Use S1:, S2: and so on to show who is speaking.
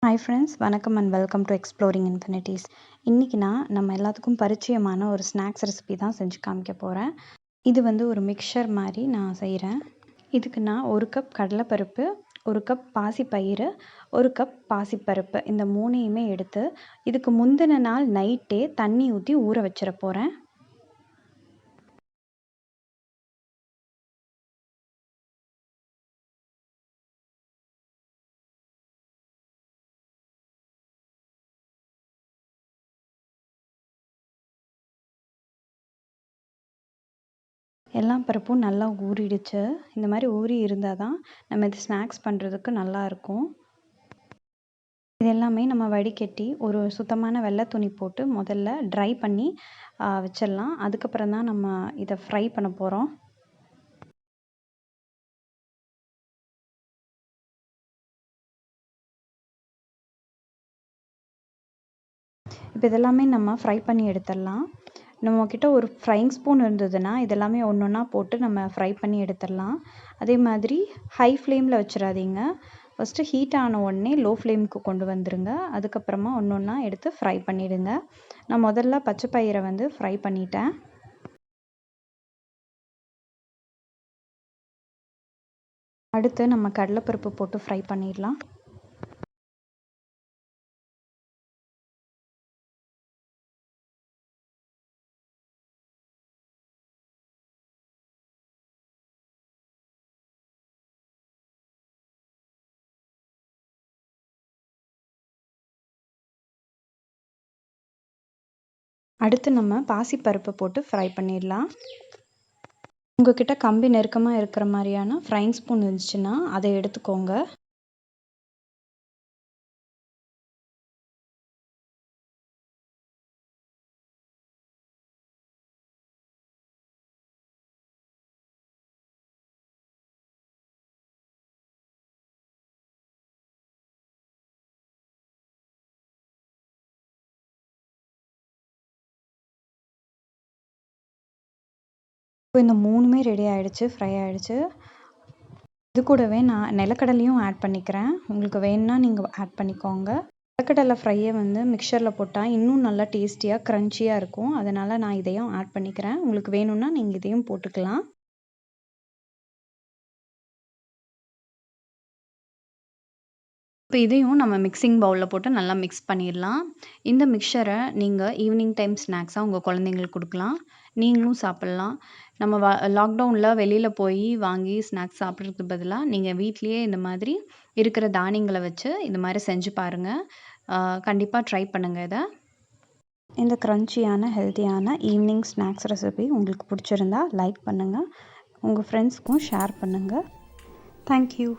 S1: Hi friends, வணக்கம் and welcome to exploring infinities. இன்றைக்கி நம்ம எல்லாத்துக்கும் பரிச்சயமான ஒரு ஸ்நாக்ஸ் ரெசிபி தான் செஞ்சு காமிக்க போகிறேன். இது ஒரு மிக்சர் மாதிரி நான் செய்கிறேன். இதுக்கு நான் 1 கப் கடலைப்பருப்பு, 1 கப் பாசிப்பயிறு, 1 கப் பாசிப்பருப்பு இந்த 3யுமே எடுத்து இதுக்கு முந்தின நாள் நைட்டே தண்ணி ஊற்றி ஊற வச்சிட போகிறேன். எல்லா பருப்பும் நல்லா ஊறிடுச்சு. இந்த மாதிரி ஊறி இருந்தால் தான் நம்ம இது ஸ்நாக்ஸ் பண்ணுறதுக்கு நல்லாயிருக்கும். இது எல்லாமே நம்ம வடிகட்டி ஒரு சுத்தமான வெள்ளை துணி போட்டு முதல்ல ட்ரை பண்ணி வச்சிடலாம். அதுக்கப்புறம் தான் நம்ம இதை ஃப்ரை பண்ண போகிறோம். இப்போ இதெல்லாமே நம்ம ஃப்ரை பண்ணி எடுத்துடலாம். நம்மக்கிட்ட ஒரு ஃப்ரைங் ஸ்பூன் இருந்ததுன்னா இதெல்லாமே ஒன்று ஒன்றா போட்டு நம்ம ஃப்ரை பண்ணி எடுத்துடலாம். அதே மாதிரி ஹை ஃப்ளேமில் வச்சிடாதீங்க. ஃபஸ்ட்டு ஹீட் ஆன உடனே லோ ஃப்ளேமுக்கு கொண்டு வந்துடுங்க. அதுக்கப்புறமா ஒன்று ஒன்றா எடுத்து ஃப்ரை பண்ணிவிடுங்க. நான் முதல்ல பச்சை பயிரை ஃப்ரை பண்ணிட்டேன். அடுத்து நம்ம கடலைப்பருப்பு போட்டு ஃப்ரை பண்ணிடலாம். அடுத்து நம்ம பாசிப்பருப்பை போட்டு ஃப்ரை பண்ணிடலாம். உங்ககிட்ட கம்பி நெருக்கமாக இருக்கிற மாதிரியான ஃப்ரைங் ஸ்பூன் இருந்துச்சுன்னா அதை எடுத்துக்கோங்க. இப்போ இந்த 3மே ரெடி ஆகிடுச்சு, ஃப்ரை ஆகிடுச்சு. இது கூடவே நான் நிலக்கடலையும் ஆட் பண்ணிக்கிறேன். உங்களுக்கு வேணும்னா நீங்கள் ஆட் பண்ணிக்கோங்க. நிலக்கடலை ஃப்ரையை மிக்சரில் போட்டால் இன்னும் நல்லா டேஸ்டியாக க்ரன்ச்சியாக இருக்கும். அதனால் நான் இதையும் ஆட் பண்ணிக்கிறேன். உங்களுக்கு வேணும்னா நீங்கள் இதையும் போட்டுக்கலாம். இப்போ இதையும் நம்ம மிக்சிங் பவுலில் போட்டு நல்லா மிக்ஸ் பண்ணிடலாம். இந்த மிக்சரை நீங்கள் ஈவினிங் டைம் ஸ்நாக்ஸாக உங்கள் குழந்தைங்களுக்கு கொடுக்கலாம். நீங்களும் சாப்பிட்லாம். நம்ம லாக்டவுனில் வெளியில் போய் வாங்கி ஸ்நாக்ஸ் சாப்பிட்றதுக்கு பதிலாக நீங்கள் வீட்லேயே இந்த மாதிரி இருக்கிற தானியங்களை வச்சு இந்த மாதிரி செஞ்சு பாருங்கள். கண்டிப்பாக ட்ரை பண்ணுங்கள் இதை. இந்த க்ரன்ச்சியான ஹெல்த்தியான ஈவினிங் ஸ்நாக்ஸ் ரெசிபி உங்களுக்கு பிடிச்சிருந்தா லைக் பண்ணுங்கள். உங்கள் ஃப்ரெண்ட்ஸ்க்கும் ஷேர் பண்ணுங்கள். தேங்க்யூ.